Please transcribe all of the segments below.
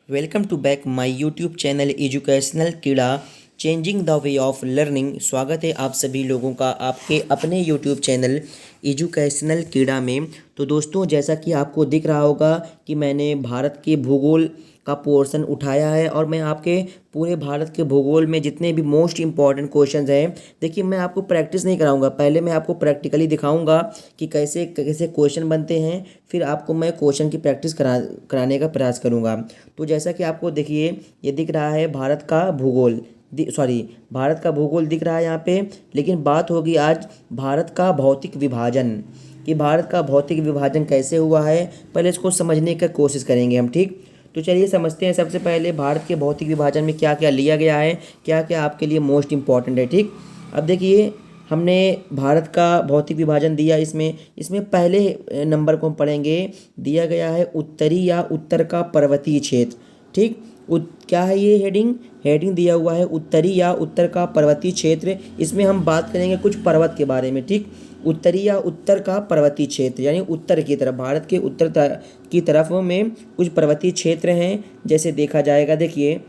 Welcome to back my YouTube channel educational Keeda changing the way of learning. स्वागत है आप सभी लोगों का आपके अपने यूट्यूब चैनल एजुकेशनल कीड़ा में। तो दोस्तों, जैसा कि आपको दिख रहा होगा कि मैंने भारत के भूगोल का पोर्शन उठाया है और मैं आपके पूरे भारत के भूगोल में जितने भी मोस्ट इम्पॉर्टेंट क्वेश्चंस हैं, देखिए मैं आपको प्रैक्टिस नहीं कराऊंगा, पहले मैं आपको प्रैक्टिकली दिखाऊंगा कि कैसे कैसे क्वेश्चन बनते हैं, फिर आपको मैं क्वेश्चन की प्रैक्टिस कराने का प्रयास करूंगा। तो जैसा कि आपको देखिए ये दिख रहा है भारत का भूगोल, भारत का भूगोल दिख रहा है यहाँ पे। लेकिन बात होगी आज भारत का भौतिक विभाजन, कि भारत का भौतिक विभाजन कैसे हुआ है, पहले इसको समझने की कोशिश करेंगे हम। ठीक, तो चलिए समझते हैं सबसे पहले भारत के भौतिक विभाजन में क्या क्या लिया गया है, क्या क्या आपके लिए मोस्ट इम्पॉर्टेंट है। ठीक, अब देखिए हमने भारत का भौतिक विभाजन दिया, इसमें पहले नंबर को हम पढ़ेंगे, दिया गया है उत्तरी या उत्तर का पर्वतीय क्षेत्र। ठीक, क्या है ये हेडिंग दिया हुआ है उत्तरी या उत्तर का पर्वतीय क्षेत्र। इसमें हम बात करेंगे कुछ पर्वत के बारे में। ठीक, उत्तरी या उत्तर का पर्वतीय क्षेत्र यानी उत्तर की तरफ, भारत के उत्तर की तरफ में कुछ पर्वतीय क्षेत्र हैं जैसे देखा जाएगा। देखिए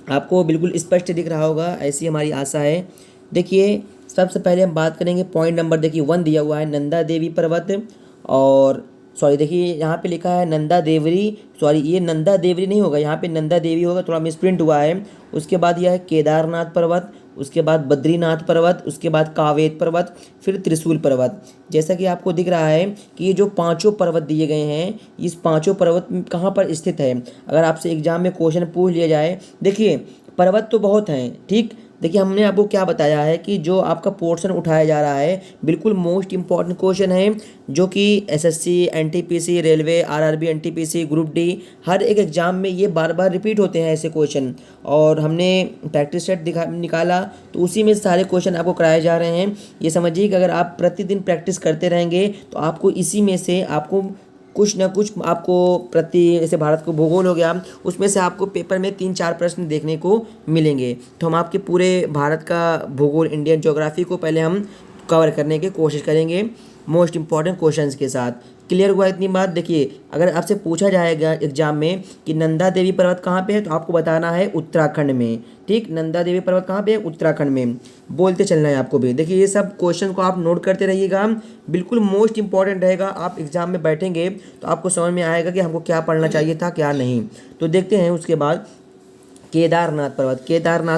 आपको बिल्कुल स्पष्ट दिख रहा होगा, ऐसी हमारी आशा है। देखिए सबसे पहले हम बात करेंगे पॉइंट नंबर, देखिए 1 दिया हुआ है नंदा देवी पर्वत, और सॉरी देखिए यहाँ पे लिखा है नंदा देवरी, सॉरी ये नंदा देवरी नहीं होगा, यहाँ पे नंदा देवी होगा, थोड़ा मिसप्रिंट हुआ है। उसके बाद यह है केदारनाथ पर्वत, उसके बाद बद्रीनाथ पर्वत, उसके बाद कावेत पर्वत, फिर त्रिशूल पर्वत। जैसा कि आपको दिख रहा है कि ये जो पांचों पर्वत दिए गए हैं, इस पांचों पर्वत कहाँ पर स्थित है। अगर आपसे एग्जाम में क्वेश्चन पूछ लिया जाए, देखिए पर्वत तो बहुत हैं। ठीक, देखिए हमने आपको क्या बताया है कि जो आपका पोर्शन उठाया जा रहा है बिल्कुल मोस्ट इंपॉर्टेंट क्वेश्चन है, जो कि SSC, NTPC, railway, RRB, NTPC, group D, हर एक एग्जाम में ये बार बार रिपीट होते हैं ऐसे क्वेश्चन। और हमने प्रैक्टिस सेट निकाला तो उसी में सारे क्वेश्चन आपको कराए जा रहे हैं। ये समझिए कि अगर आप प्रतिदिन प्रैक्टिस करते रहेंगे तो आपको इसी में से आपको कुछ ना कुछ आपको जैसे भारत को भूगोल हो गया, उसमें से आपको पेपर में 3-4 प्रश्न देखने को मिलेंगे। तो हम आपके पूरे भारत का भूगोल, इंडियन ज्योग्राफी को पहले हम कवर करने की कोशिश करेंगे मोस्ट इंपॉर्टेंट क्वेश्चंस के साथ। क्लियर हुआ इतनी बात। देखिए अगर आपसे पूछा जाएगा एग्जाम में कि नंदा देवी पर्वत कहाँ पे है, तो आपको बताना है उत्तराखंड में। ठीक, नंदा देवी पर्वत कहाँ पे है, उत्तराखंड में, बोलते चलना है आपको भी। देखिए ये सब क्वेश्चन को आप नोट करते रहिएगा, बिल्कुल मोस्ट इंपॉर्टेंट रहेगा। आप एग्जाम में बैठेंगे तो आपको समझ में आएगा कि हमको क्या पढ़ना चाहिए था क्या नहीं। तो देखते हैं उसके बाद केदारनाथ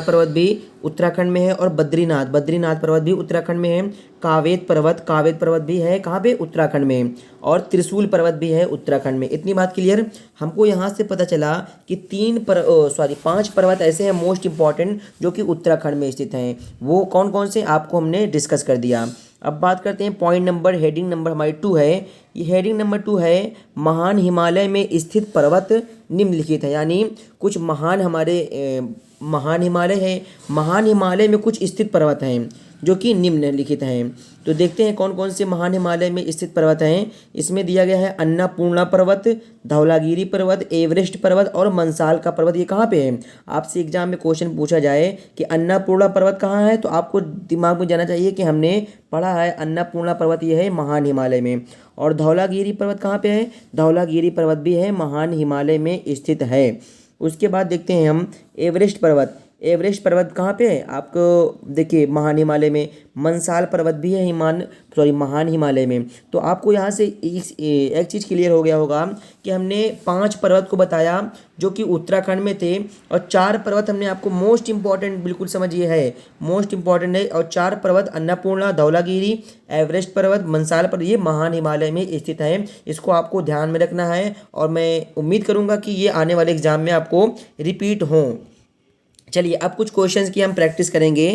पर्वत भी उत्तराखंड में है, और बद्रीनाथ पर्वत भी उत्तराखंड में है। कावेत पर्वत भी है कहाँ पे, उत्तराखंड में, और त्रिशूल पर्वत भी है उत्तराखंड में। इतनी बात क्लियर। हमको यहाँ से पता चला कि 5 पर्वत ऐसे हैं मोस्ट इंपॉर्टेंट जो कि उत्तराखंड में स्थित हैं। वो कौन कौन से आपको हमने डिस्कस कर दिया। अब बात करते हैं पॉइंट नंबर, हेडिंग नंबर हमारी 2 है। ये हेडिंग नंबर 2 है महान हिमालय में स्थित पर्वत निम्नलिखित है। यानी कुछ महान हिमालय है, महान हिमालय में कुछ स्थित पर्वत हैं जो कि निम्नलिखित हैं। तो देखते हैं कौन कौन से महान हिमालय में स्थित पर्वत हैं। इसमें दिया गया है अन्नपूर्णा पर्वत, धौलागिरी पर्वत, एवरेस्ट पर्वत और मंसाल का पर्वत। ये कहाँ पे है, आपसे एग्जाम में क्वेश्चन पूछा जाए कि अन्नपूर्णा पर्वत कहाँ है, तो आपको दिमाग में जाना चाहिए कि हमने पढ़ा है अन्नपूर्णा पर्वत ये है महान हिमालय में। और धौलागिरी पर्वत कहाँ पे है, धौलागिरी पर्वत भी है महान हिमालय में स्थित है। उसके बाद देखते हैं हम एवरेस्ट पर्वत कहाँ पे है, आपको देखिए महान हिमालय में। मंसाल पर्वत भी है महान हिमालय में। तो आपको यहाँ से एक चीज़ क्लियर हो गया होगा कि हमने 5 पर्वत को बताया जो कि उत्तराखंड में थे, और 4 पर्वत हमने आपको मोस्ट इंपॉर्टेंट बिल्कुल समझिए है, मोस्ट इंपॉर्टेंट है। और 4 पर्वत अन्नपूर्णा, धौलागिरी, एवरेस्ट पर्वत, मंसाल पर्वत, ये महान हिमालय में स्थित है। इसको आपको ध्यान में रखना है और मैं उम्मीद करूँगा कि ये आने वाले एग्जाम में आपको रिपीट हों। चलिए अब कुछ क्वेश्चंस की हम प्रैक्टिस करेंगे।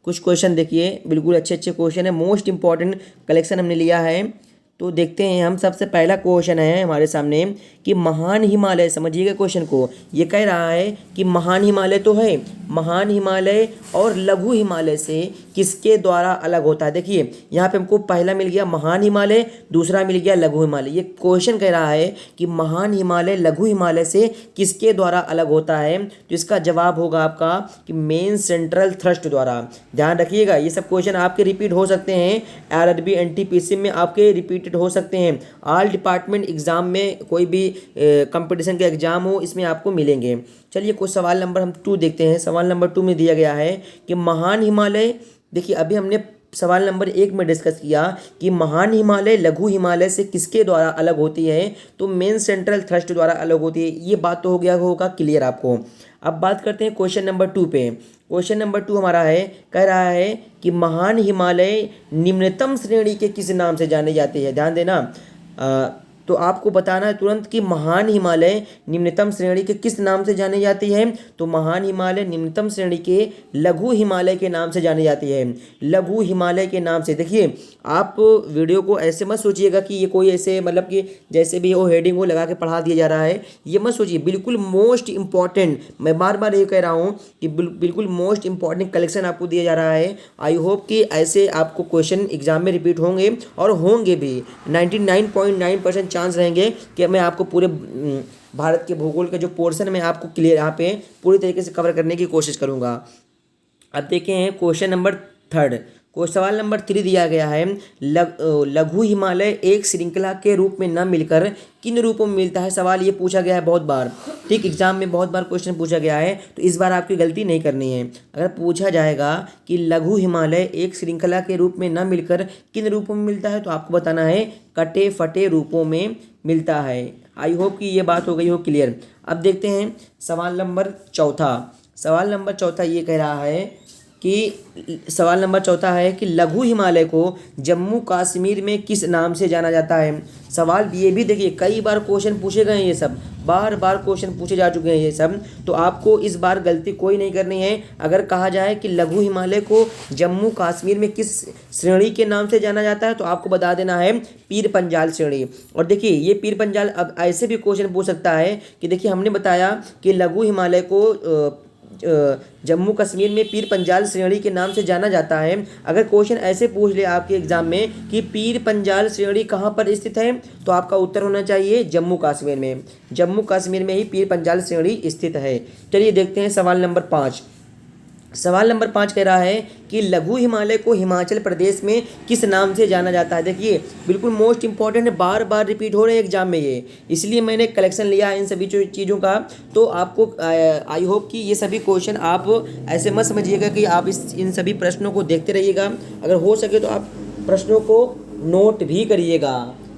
कुछ क्वेश्चन देखिए बिल्कुल अच्छे अच्छे क्वेश्चन है, मोस्ट इंपॉर्टेंट कलेक्शन हमने लिया है। तो देखते हैं हम, सबसे पहला क्वेश्चन है हमारे सामने कि महान हिमालय, समझिएगा क्वेश्चन को, ये कह रहा है कि महान हिमालय तो है, महान हिमालय और लघु हिमालय से किसके द्वारा अलग होता है। देखिए यहाँ पे हमको पहला मिल गया महान हिमालय, दूसरा मिल गया लघु हिमालय। ये क्वेश्चन कह रहा है कि महान हिमालय लघु हिमालय से किसके द्वारा अलग होता है, तो इसका जवाब होगा आपका कि मेन सेंट्रल थ्रस्ट द्वारा। ध्यान रखिएगा ये सब क्वेश्चन आपके रिपीट हो सकते हैं, आरआरबी एनटीपीसी में आपके रिपीटेड हो सकते हैं। ऑल डिपार्टमेंट एग्जाम में कोई भी कंपटीशन के एग्जाम हो, इसमें आपको मिलेंगे। चलिए कुछ सवाल नंबर हम 2 देखते हैं। सवाल नंबर 2 में दिया गया है कि महान हिमालय, देखिए अभी हमने सवाल नंबर 1 में डिस्कस किया कि महान हिमालय लघु हिमालय से किसके द्वारा अलग होती है, तो मेन सेंट्रल थ्रस्ट द्वारा अलग होती है। ये बात तो हो गया होगा क्लियर आपको। अब बात करते हैं क्वेश्चन नंबर 2 पे। क्वेश्चन नंबर 2 हमारा है, कह रहा है कि महान हिमालय निम्नतम श्रेणी के किस नाम से जाने जाती है। ध्यान देना, तो आपको बताना है तुरंत कि महान हिमालय निम्नतम श्रेणी के किस नाम से जानी जाती है। तो महान हिमालय निम्नतम श्रेणी के लघु हिमालय के नाम से जानी जाती है। लघु हिमालय के नाम से। देखिए आप वीडियो को ऐसे मत सोचिएगा कि ये कोई ऐसे मतलब कि जैसे भी वो हेडिंग वो लगा के पढ़ा दिया जा रहा है, ये मत सोचिए। बिल्कुल मोस्ट इंपॉर्टेंट, मैं बार बार ये कह रहा हूँ कि बिल्कुल मोस्ट इंपॉर्टेंट कलेक्शन आपको दिया जा रहा है। आई होप कि ऐसे आपको क्वेश्चन एग्जाम में रिपीट होंगे और होंगे भी। 99.9% चांस रहेंगे कि मैं आपको पूरे भारत के भूगोल के जो पोर्शन में आपको क्लियर यहाँ पे पूरी तरीके से कवर करने की कोशिश करूँगा। अब देखें हैं क्वेश्चन नंबर 3। को सवाल नंबर 3 दिया गया है, लघु हिमालय एक श्रृंखला के रूप में न मिलकर किन रूपों में मिलता है। सवाल ये पूछा गया है बहुत बार, ठीक, एग्जाम में बहुत बार क्वेश्चन पूछा गया है, तो इस बार आपकी गलती नहीं करनी है। अगर पूछा जाएगा कि लघु हिमालय एक श्रृंखला के रूप में न मिलकर किन रूपों में मिलता है, तो आपको बताना है कटे फटे रूपों में मिलता है। आई होप कि ये बात हो गई हो क्लियर। अब देखते हैं सवाल नंबर 4। सवाल नंबर 4 ये कह रहा है कि सवाल नंबर 4 है कि लघु हिमालय को जम्मू कश्मीर में किस नाम से जाना जाता है। सवाल ये भी देखिए कई बार क्वेश्चन पूछे गए हैं, ये सब बार बार क्वेश्चन पूछे जा चुके हैं ये सब, तो आपको इस बार गलती कोई नहीं करनी है। अगर कहा जाए कि लघु हिमालय को जम्मू कश्मीर में किस श्रेणी के नाम से जाना जाता है, तो आपको बता देना है पीर पंजाल श्रेणी। और देखिए ये पीर पंजाल, अब ऐसे भी क्वेश्चन पूछ सकता है कि देखिए हमने बताया कि लघु हिमालय को जम्मू कश्मीर में पीर पंजाल श्रेणी के नाम से जाना जाता है। अगर क्वेश्चन ऐसे पूछ ले आपके एग्जाम में कि पीर पंजाल श्रेणी कहाँ पर स्थित है, तो आपका उत्तर होना चाहिए जम्मू कश्मीर में। जम्मू कश्मीर में ही पीर पंजाल श्रेणी स्थित है। चलिए देखते हैं सवाल नंबर 5। सवाल नंबर 5 कह रहा है कि लघु हिमालय को हिमाचल प्रदेश में किस नाम से जाना जाता है। देखिए बिल्कुल मोस्ट इंपॉर्टेंट है, बार बार रिपीट हो रहे हैं एग्जाम में ये, इसलिए मैंने कलेक्शन लिया है इन सभी चीज़ों का। तो आपको आई होप कि ये सभी क्वेश्चन आप ऐसे मत समझिएगा कि आप इन सभी प्रश्नों को देखते रहिएगा। अगर हो सके तो आप प्रश्नों को नोट भी करिएगा।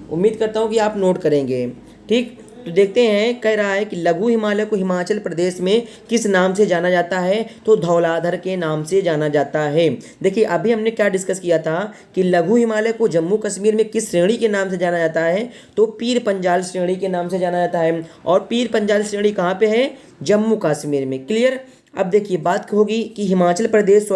उम्मीद करता हूँ कि आप नोट करेंगे, ठीक। तो देखते हैं, कह रहा है कि लघु हिमालय को हिमाचल प्रदेश में किस नाम से जाना जाता है, तो धौलाधर के नाम से जाना जाता है। देखिए अभी हमने क्या डिस्कस किया था कि लघु हिमालय को जम्मू कश्मीर में किस श्रेणी के नाम से जाना जाता है, तो पीर पंजाल श्रेणी के नाम से जाना जाता है। और पीर पंजाल श्रेणी कहाँ पे है, जम्मू कश्मीर में। क्लियर। अब देखिए बात होगी कि हिमाचल प्रदेश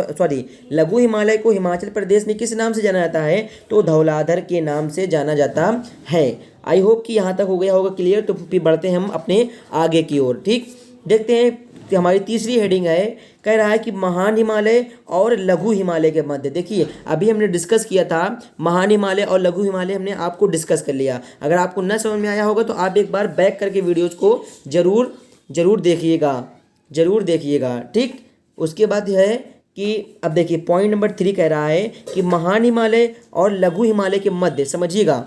लघु हिमालय को हिमाचल प्रदेश में किस नाम से जाना जाता है, तो धौलाधर के नाम से जाना जाता है। आई होप कि यहाँ तक हो गया होगा क्लियर। तो फिर बढ़ते हैं हम अपने आगे की ओर, ठीक। देखते हैं कि हमारी तीसरी हेडिंग है, कह रहा है कि महान हिमालय और लघु हिमालय के मध्य। देखिए अभी हमने डिस्कस किया था महान हिमालय और लघु हिमालय, हमने आपको डिस्कस कर लिया। अगर आपको न समझ में आया होगा तो आप एक बार बैक करके वीडियोज़ को ज़रूर देखिएगा, ठीक। उसके बाद है कि अब देखिए पॉइंट नंबर 3 कह रहा है कि महान हिमालय और लघु हिमालय के मध्य, समझिएगा।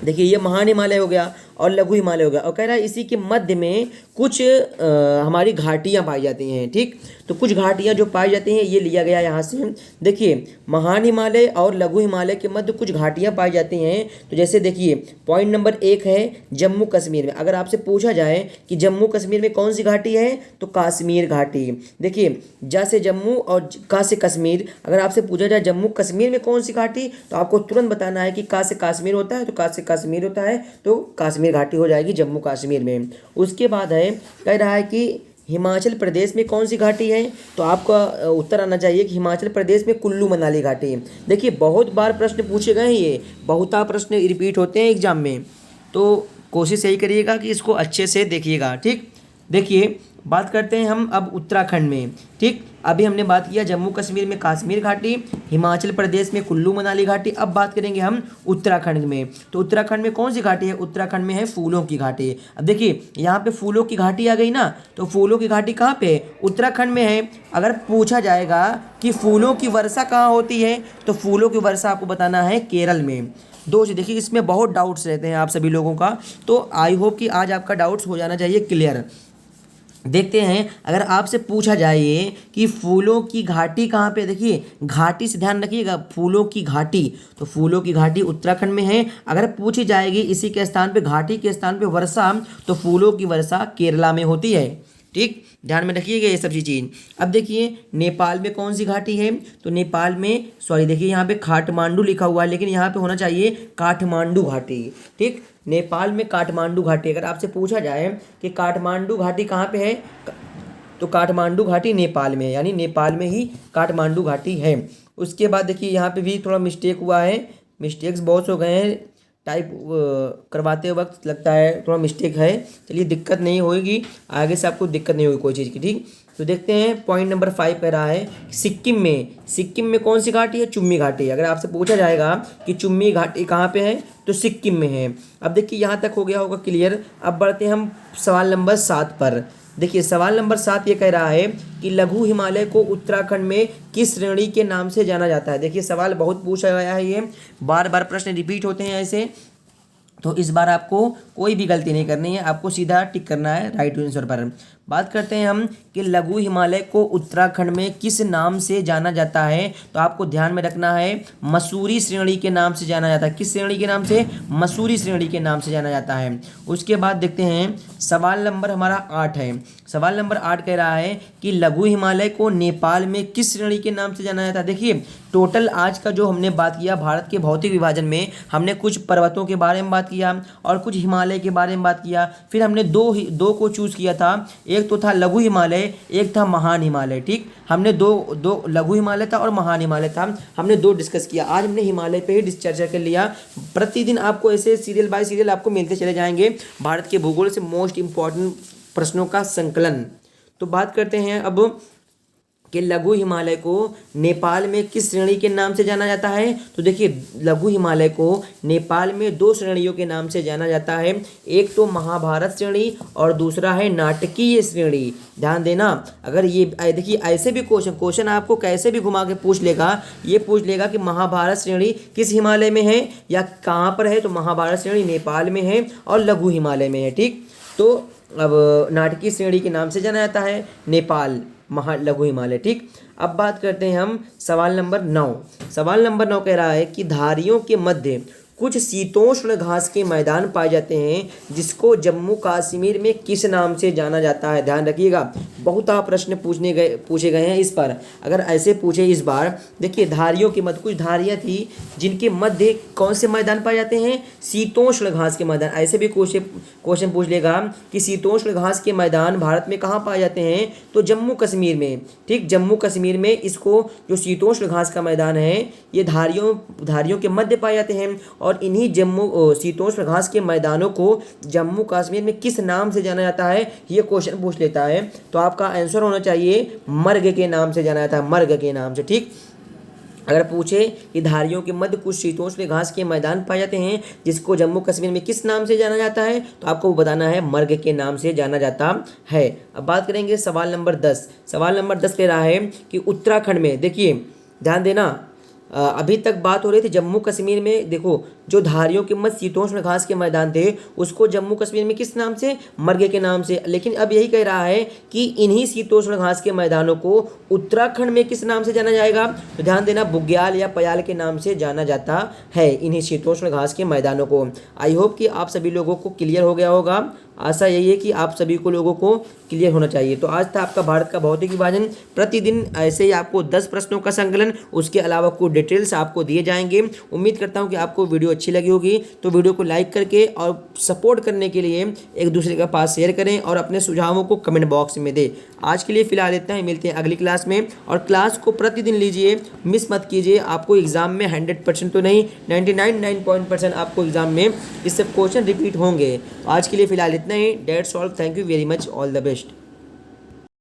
देखिए ये महान हिमालय हो गया और लघु हिमालय हो गया, और कह रहा है इसी के मध्य में कुछ हमारी घाटियाँ पाई जाती हैं, ठीक। तो कुछ घाटियाँ जो पाई जाती हैं ये लिया गया यहाँ से। देखिए महान हिमालय और लघु हिमालय के मध्य कुछ घाटियाँ पाई जाती हैं। तो जैसे देखिए पॉइंट नंबर 1 है जम्मू कश्मीर में। अगर आपसे पूछा जाए कि जम्मू कश्मीर में कौन सी घाटी है, तो कश्मीर घाटी। देखिए जा से जम्मू और का से कश्मीर, अगर आपसे पूछा जाए जम्मू कश्मीर में कौन सी घाटी, तो आपको तुरंत बताना है कि का से कश्मीर होता है, तो का से कश्मीर होता है, तो कश्मीर घाटी हो जाएगी जम्मू कश्मीर में। उसके बाद है कह रहा है कि हिमाचल प्रदेश में कौन सी घाटी है, तो आपका उत्तर आना चाहिए कि हिमाचल प्रदेश में कुल्लू मनाली घाटी। देखिए बहुत बार प्रश्न पूछे गए हैं, ये बहुता प्रश्न रिपीट होते हैं एग्जाम में, तो कोशिश यही करिएगा कि इसको अच्छे से देखिएगा, ठीक। देखिए बात करते हैं हम अब उत्तराखंड में। ठीक, अभी हमने बात किया जम्मू कश्मीर में काश्मीर घाटी, हिमाचल प्रदेश में कुल्लू मनाली घाटी। अब बात करेंगे हम उत्तराखंड में। तो उत्तराखंड में कौन सी घाटी है? उत्तराखंड में है फूलों की घाटी। अब देखिए यहाँ पे फूलों की घाटी आ गई ना, तो फूलों की घाटी कहाँ पे है? उत्तराखंड में है। अगर पूछा जाएगा कि फूलों की वर्षा कहाँ होती है, तो फूलों की वर्षा आपको बताना है केरल में। दोस्त देखिए इसमें बहुत डाउट्स रहते हैं आप सभी लोगों का, तो आई होप कि आज आपका डाउट्स हो जाना चाहिए क्लियर। देखते हैं, अगर आपसे पूछा जाए कि फूलों की घाटी कहाँ पे, देखिए घाटी से ध्यान रखिएगा, फूलों की घाटी, तो फूलों की घाटी उत्तराखंड में है। अगर पूछी जाएगी इसी के स्थान पे, घाटी के स्थान पे वर्षा, तो फूलों की वर्षा केरला में होती है। ठीक, ध्यान में रखिएगा ये सब चीज़। अब देखिए नेपाल में कौन सी घाटी है? तो नेपाल में, सॉरी देखिए यहाँ पे काठमांडू लिखा हुआ है, लेकिन यहाँ पे होना चाहिए काठमांडू घाटी। ठीक, नेपाल में काठमांडू घाटी। अगर आपसे पूछा जाए कि काठमांडू घाटी कहाँ पे है, तो काठमांडू घाटी नेपाल में, यानी नेपाल में ही काठमांडू घाटी है। उसके बाद देखिए यहाँ पे भी थोड़ा मिस्टेक हुआ है, मिस्टेक्स बहुत हो गए हैं, टाइप करवाते वक्त लगता है थोड़ा मिस्टेक है। चलिए दिक्कत नहीं होगी, आगे से आपको दिक्कत नहीं होगी कोई चीज़ की। ठीक, तो देखते हैं पॉइंट नंबर 5 कह रहा है सिक्किम में कौन सी घाटी है? चुम्मी घाटी। अगर आपसे पूछा जाएगा कि चुम्मी घाटी कहाँ पे है, तो सिक्किम में है। अब देखिए यहाँ तक हो गया होगा क्लियर। अब बढ़ते हैं हम सवाल नंबर 7 पर। देखिए सवाल नंबर 7 ये कह रहा है कि लघु हिमालय को उत्तराखंड में किस श्रेणी के नाम से जाना जाता है? देखिए सवाल बहुत पूछा गया है, ये बार बार प्रश्न रिपीट होते हैं ऐसे, तो इस बार आपको कोई भी गलती नहीं करनी है, आपको सीधा टिक करना है राइट आंसर पर। बात करते हैं हम कि लघु हिमालय को उत्तराखंड में किस नाम से जाना जाता है, तो आपको ध्यान में रखना है मसूरी श्रेणी के नाम से जाना जाता है। किस श्रेणी के नाम से? मसूरी श्रेणी के नाम से जाना जाता है। उसके बाद देखते हैं सवाल नंबर हमारा 8 है। सवाल नंबर 8 कह रहा है कि लघु हिमालय को नेपाल में किस श्रेणी के नाम से जाना जाता है? देखिए टोटल आज का जो हमने बात किया भारत के भौतिक विभाजन में, हमने कुछ पर्वतों के बारे में बात किया और कुछ हिमालय के बारे में बात किया। फिर हमने दो को चूज़ किया था, एक तो था लघु हिमालय, एक था महान हिमालय। ठीक, हमने दो लघु हिमालय था और महान हिमालय था, हमने दो डिस्कस किया। आज हमने हिमालय पे ही चर्चा कर लिया। प्रतिदिन आपको ऐसे सीरियल बाय सीरियल आपको मिलते चले जाएंगे भारत के भूगोल से मोस्ट इंपॉर्टेंट प्रश्नों का संकलन। तो बात करते हैं अब कि लघु हिमालय को नेपाल में किस श्रेणी के नाम से जाना जाता है। तो देखिए लघु हिमालय को नेपाल में 2 श्रेणियों के नाम से जाना जाता है, एक तो महाभारत श्रेणी और दूसरा है नाटकीय श्रेणी। ध्यान देना, अगर ये देखिए ऐसे भी क्वेश्चन आपको कैसे भी घुमा के पूछ लेगा, ये पूछ लेगा कि महाभारत श्रेणी किस हिमालय में है या कहाँ पर है, तो महाभारत श्रेणी नेपाल में है और लघु हिमालय में है। ठीक, तो अब नाटकीय श्रेणी के नाम से जाना जाता है नेपाल लघु हिमालय। ठीक, अब बात करते हैं हम सवाल नंबर 9। सवाल नंबर 9 कह रहा है कि धारियों के मध्य कुछ शीतोष्ण घास के मैदान पाए जाते हैं जिसको जम्मू कश्मीर में किस नाम से जाना जाता है? ध्यान रखिएगा, बहुत प्रश्न पूछे गए हैं इस पर। अगर ऐसे पूछे इस बार, देखिए धारियों के मध्य कुछ धारियां थी जिनके मध्य कौन से मैदान पाए जाते हैं? शीतोष्ण घास के मैदान। ऐसे भी क्वेश्चन पूछ लेगा कि शीतोष्ण घास के मैदान भारत में कहाँ पाए जाते हैं, तो जम्मू कश्मीर में। ठीक, जम्मू कश्मीर में इसको जो शीतोष्ण घास का मैदान है ये धारियों के मध्य पाए जाते हैं। और इन्हीं जम्मू शीतोष्ण घास के मैदानों को जम्मू कश्मीर में किस नाम से जाना जाता है, ये क्वेश्चन पूछ लेता है। तो आपका आंसर होना चाहिए मर्ग के नाम से जाना जाता है, मर्ग के नाम से। ठीक, अगर पूछे कि धारियों के मध्य कुछ शीतोष्ण घास के मैदान पाए जाते हैं जिसको जम्मू कश्मीर में किस नाम से जाना जाता है, तो आपको बताना है मर्ग के नाम से जाना जाता है। अब बात करेंगे सवाल नंबर 10। सवाल नंबर 10 कह रहा है कि उत्तराखंड में, देखिए ध्यान देना, अभी तक बात हो रही थी जम्मू कश्मीर में, देखो जो धारियों के मध्य शीतोष्ण घास के मैदान थे उसको जम्मू कश्मीर में किस नाम से? मर्ग के नाम से। लेकिन अब यही कह रहा है कि इन्हीं शीतोष्ण घास के मैदानों को उत्तराखंड में किस नाम से जाना जाएगा, तो ध्यान देना बुग्याल या पयाल के नाम से जाना जाता है इन्हीं शीतोष्ण घास के मैदानों को। आई होप कि आप सभी लोगों को क्लियर हो गया होगा, आशा यही है कि आप सभी को लोगों को क्लियर होना चाहिए। तो आज था आपका भारत का भौतिक विभाजन। प्रतिदिन ऐसे ही आपको 10 प्रश्नों का संकलन, उसके अलावा कुछ डिटेल्स आपको दिए जाएंगे। उम्मीद करता हूं कि आपको वीडियो अच्छी लगी होगी, तो वीडियो को लाइक करके और सपोर्ट करने के लिए एक दूसरे के पास शेयर करें और अपने सुझावों को कमेंट बॉक्स में दें। आज के लिए फिलहाल इतना ही, मिलते हैं अगली क्लास में। और क्लास को प्रतिदिन लीजिए, मिस मत कीजिए। आपको एग्जाम में 100% तो नहीं, 99% आपको एग्जाम में इस सब क्वेश्चन रिपीट होंगे। आज के लिए फिलहाल इतना ही। That's all, thank you very much, all the best.